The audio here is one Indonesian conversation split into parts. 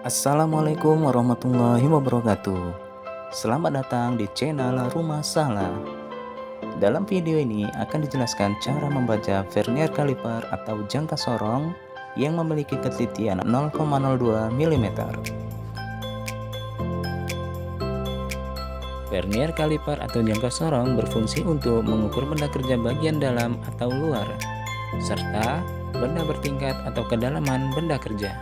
Assalamualaikum warahmatullahi wabarakatuh. Selamat datang di channel Rumah Salah. Dalam video ini akan dijelaskan cara membaca vernier kaliper atau jangka sorong yang memiliki ketelitian 0,02 mm. Vernier kaliper atau jangka sorong berfungsi untuk mengukur benda kerja bagian dalam atau luar, serta benda bertingkat atau kedalaman benda kerja.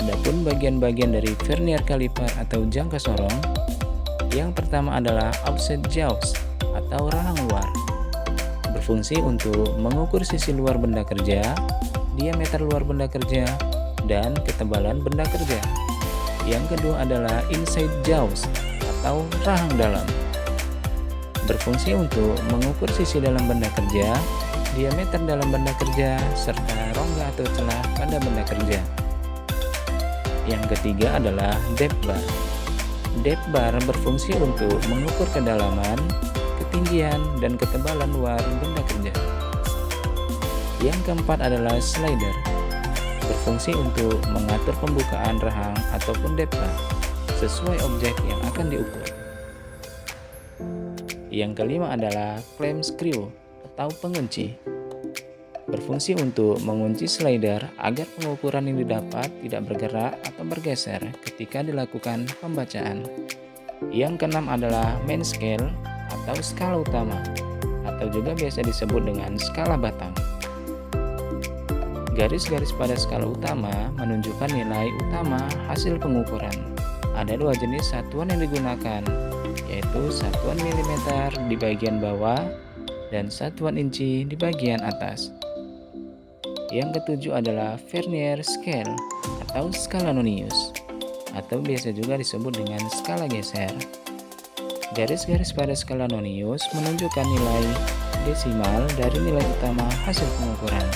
Adapun bagian-bagian dari vernier kaliper atau jangka sorong, yang pertama adalah offset jaws atau rahang luar. Berfungsi untuk mengukur sisi luar benda kerja, diameter luar benda kerja, dan ketebalan benda kerja. Yang kedua adalah inside jaws atau rahang dalam. Berfungsi untuk mengukur sisi dalam benda kerja, diameter dalam benda kerja, serta rongga atau celah pada benda kerja. Yang ketiga adalah depth bar. Depth bar berfungsi untuk mengukur kedalaman, ketinggian, dan ketebalan luar benda kerja. Yang keempat adalah slider. Berfungsi untuk mengatur pembukaan rahang ataupun depth bar sesuai objek yang akan diukur. Yang kelima adalah clamp screw atau pengunci. Berfungsi untuk mengunci slider agar pengukuran yang didapat tidak bergerak atau bergeser ketika dilakukan pembacaan. Yang keenam adalah main scale atau skala utama, atau juga biasa disebut dengan skala batang. Garis-garis pada skala utama menunjukkan nilai utama hasil pengukuran. Ada dua jenis satuan yang digunakan, yaitu satuan milimeter di bagian bawah dan satuan inci di bagian atas. Yang ketujuh adalah vernier scale atau skala nonius, atau biasa juga disebut dengan skala geser. Garis-garis pada skala nonius menunjukkan nilai desimal dari nilai utama hasil pengukuran.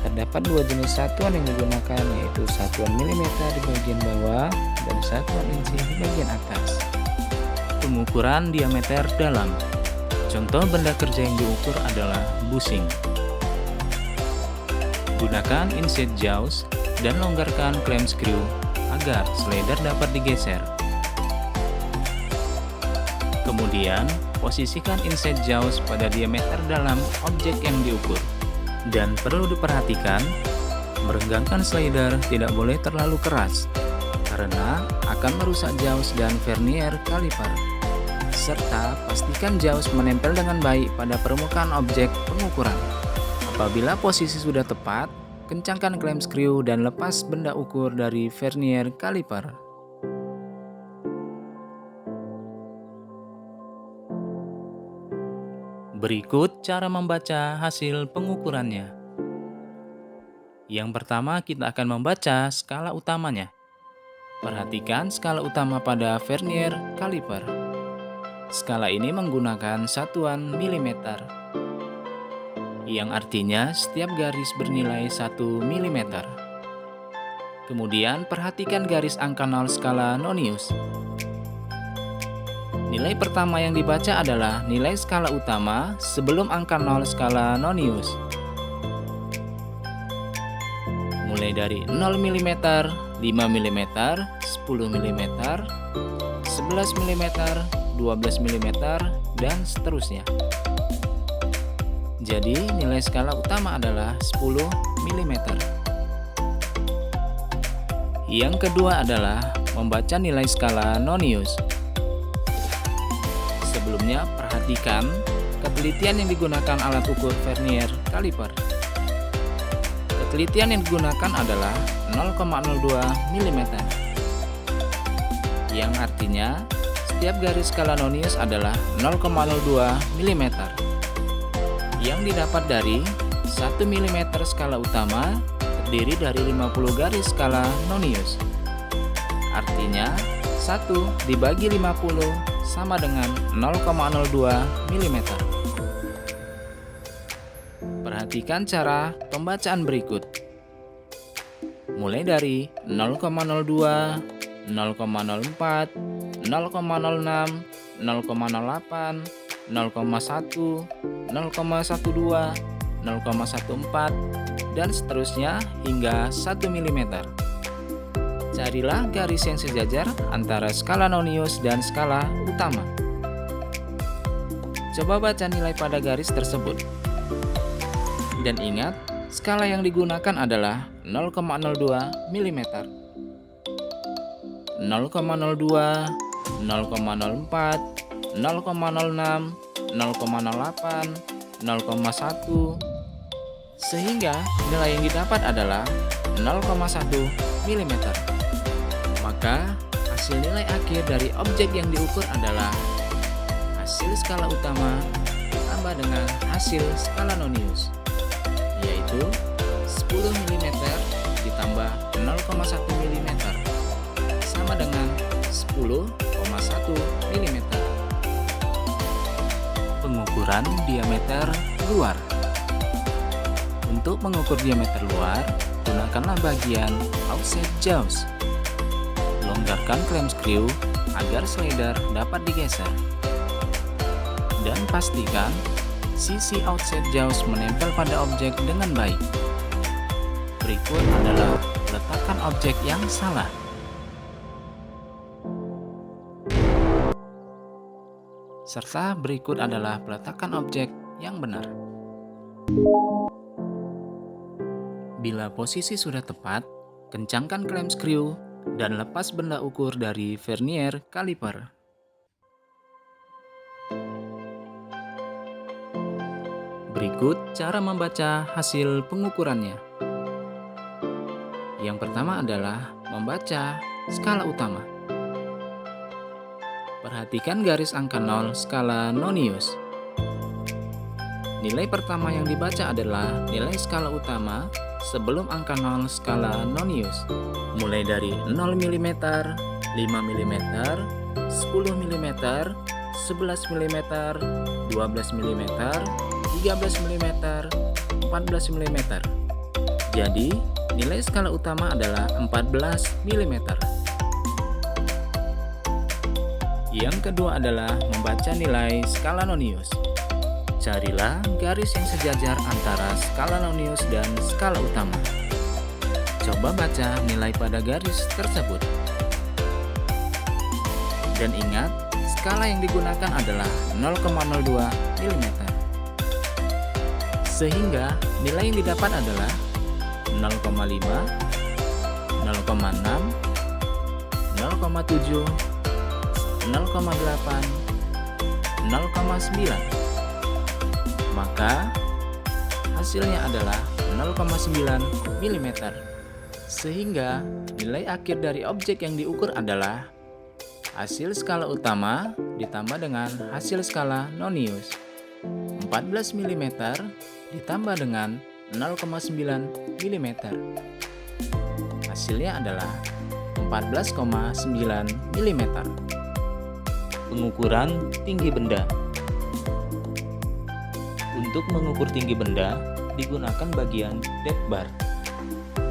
Terdapat dua jenis satuan yang digunakan, yaitu satuan milimeter di bagian bawah dan satuan inci di bagian atas. Pengukuran diameter dalam. Contoh benda kerja yang diukur adalah bushing. Gunakan inside jaws dan longgarkan clamp screw agar slider dapat digeser. Kemudian, posisikan inside jaws pada diameter dalam objek yang diukur. Dan perlu diperhatikan, merenggangkan slider tidak boleh terlalu keras, karena akan merusak jaws dan vernier kaliper. Serta pastikan jaws menempel dengan baik pada permukaan objek pengukuran. Apabila posisi sudah tepat, kencangkan clamp screw dan lepas benda ukur dari vernier kaliper. Berikut cara membaca hasil pengukurannya. Yang pertama, kita akan membaca skala utamanya. Perhatikan skala utama pada vernier kaliper. Skala ini menggunakan satuan milimeter, yang artinya setiap garis bernilai 1 mm. Kemudian perhatikan garis angka 0 skala nonius. Nilai pertama yang dibaca adalah nilai skala utama sebelum angka 0 skala nonius. Mulai dari 0 mm, 5 mm, 10 mm, 11 mm, 12 mm, dan seterusnya. Jadi nilai skala utama adalah 10 mm. Yang kedua adalah membaca nilai skala nonius. Sebelumnya perhatikan ketelitian yang digunakan alat ukur vernier kaliper. Ketelitian yang digunakan adalah 0,02 mm. Yang artinya setiap garis skala nonius adalah 0,02 mm. Yang didapat dari 1 mm skala utama terdiri dari 50 garis skala nonius. Artinya 1 dibagi 50 sama dengan 0,02 mm. Perhatikan cara pembacaan berikut. Mulai dari 0,02, 0,04, 0,06, 0,08, 0,01, 0,12, 0,14, dan seterusnya hingga 1 mm. Carilah garis yang sejajar antara skala nonius dan skala utama. Coba baca nilai pada garis tersebut. Dan ingat, skala yang digunakan adalah 0,02 mm. 0,02, 0,04, 0,06, 0,08, 0,1, sehingga nilai yang didapat adalah 0,1 mm. Maka hasil nilai akhir dari objek yang diukur adalah hasil skala utama ditambah dengan hasil skala nonius, yaitu 10 mm ditambah 0,1 mm sama dengan 10,1 mm. Pengukuran diameter luar. Untuk mengukur diameter luar, gunakanlah bagian offset jaws. Longgarkan klem skru agar slider dapat digeser. Dan pastikan sisi offset jaws menempel pada objek dengan baik. Berikut adalah letakkan objek yang salah. Serta berikut adalah peletakan objek yang benar. Bila posisi sudah tepat, kencangkan klem skru dan lepas benda ukur dari vernier kaliper. Berikut cara membaca hasil pengukurannya. Yang pertama adalah membaca skala utama. Perhatikan garis angka 0 skala nonius. Nilai pertama yang dibaca adalah nilai skala utama sebelum angka 0 skala nonius, mulai dari 0 mm, 5 mm, 10 mm, 11 mm, 12 mm, 13 mm, 14 mm. Jadi, nilai skala utama adalah 14 mm. Yang kedua adalah membaca nilai skala nonius. Carilah garis yang sejajar antara skala nonius dan skala utama. Coba baca nilai pada garis tersebut. Dan ingat, skala yang digunakan adalah 0,02 mm. Sehingga nilai yang didapat adalah 0,5, 0,6, 0,7, 0,8, 0,9. Maka hasilnya adalah 0,9 mm. Sehingga nilai akhir dari objek yang diukur adalah hasil skala utama ditambah dengan hasil skala nonius. 14 mm ditambah dengan 0,9 mm. Hasilnya adalah 14,9 mm. Pengukuran tinggi benda. Untuk mengukur tinggi benda, digunakan bagian depth bar.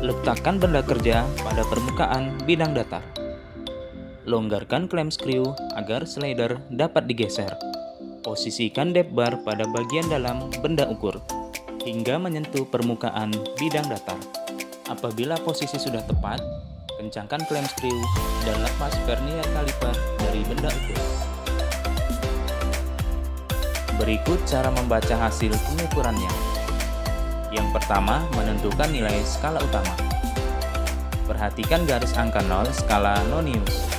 Letakkan benda kerja pada permukaan bidang datar. Longgarkan klem skru agar slider dapat digeser. Posisikan depth bar pada bagian dalam benda ukur hingga menyentuh permukaan bidang datar. Apabila posisi sudah tepat, kencangkan klem skru dan lepas vernier kaliper dari benda ukur. Berikut cara membaca hasil pengukurannya. Yang pertama, menentukan nilai skala utama. Perhatikan garis angka 0 skala nonius.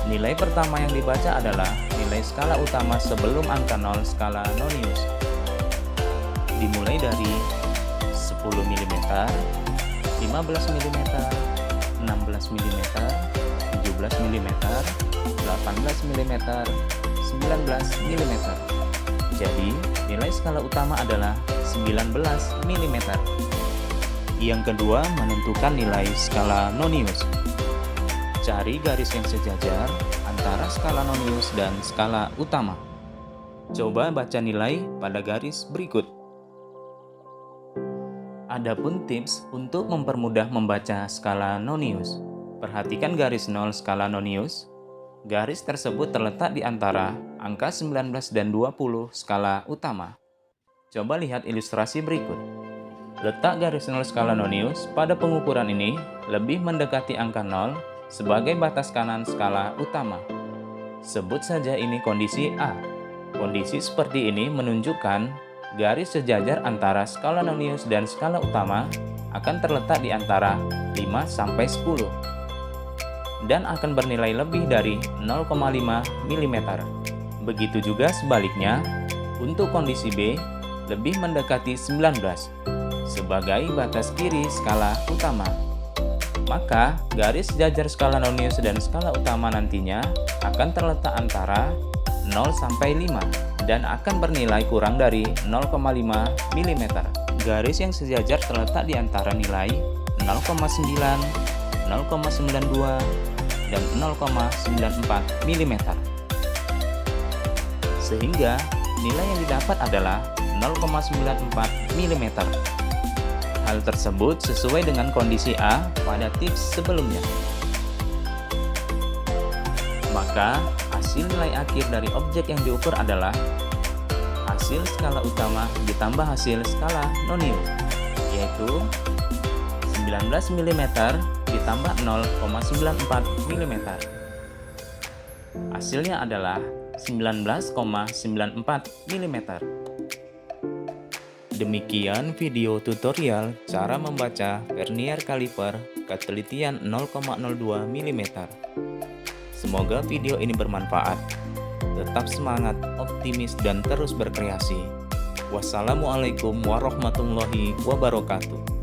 Nilai pertama yang dibaca adalah nilai skala utama sebelum angka 0 skala nonius. Dimulai dari 10 mm, 15 mm, 16 mm, 17 mm, 18 mm, 19 mm. Jadi, nilai skala utama adalah 19 mm. Yang kedua, menentukan nilai skala nonius. Cari garis yang sejajar antara skala nonius dan skala utama. Coba baca nilai pada garis berikut. Adapun tips untuk mempermudah membaca skala nonius. Perhatikan garis 0 skala nonius. Garis tersebut terletak di antara angka 19 dan 20 skala utama. Coba lihat ilustrasi berikut. Letak garis 0 skala nonius pada pengukuran ini lebih mendekati angka 0 sebagai batas kanan skala utama. Sebut saja ini kondisi A. Kondisi seperti ini menunjukkan garis sejajar antara skala nonius dan skala utama akan terletak di antara 5 sampai 10 dan akan bernilai lebih dari 0,5 mm. Begitu juga sebaliknya, untuk kondisi B lebih mendekati 19 sebagai batas kiri skala utama. Maka garis sejajar skala nonius dan skala utama nantinya akan terletak antara 0 sampai 5 dan akan bernilai kurang dari 0,5 mm. Garis yang sejajar terletak di antara nilai 0,9, 0,92, dan 0,94 mm. Sehingga nilai yang didapat adalah 0,94 mm. Hal tersebut sesuai dengan kondisi A pada tips sebelumnya. Maka, hasil nilai akhir dari objek yang diukur adalah hasil skala utama ditambah hasil skala nonius, yaitu 19 mm ditambah 0,94 mm. Hasilnya adalah 19,94 mm. Demikian video tutorial cara membaca vernier kaliper ketelitian 0,02 mm. Semoga video ini bermanfaat. Tetap semangat, optimis, dan terus berkreasi. Wassalamualaikum warahmatullahi wabarakatuh.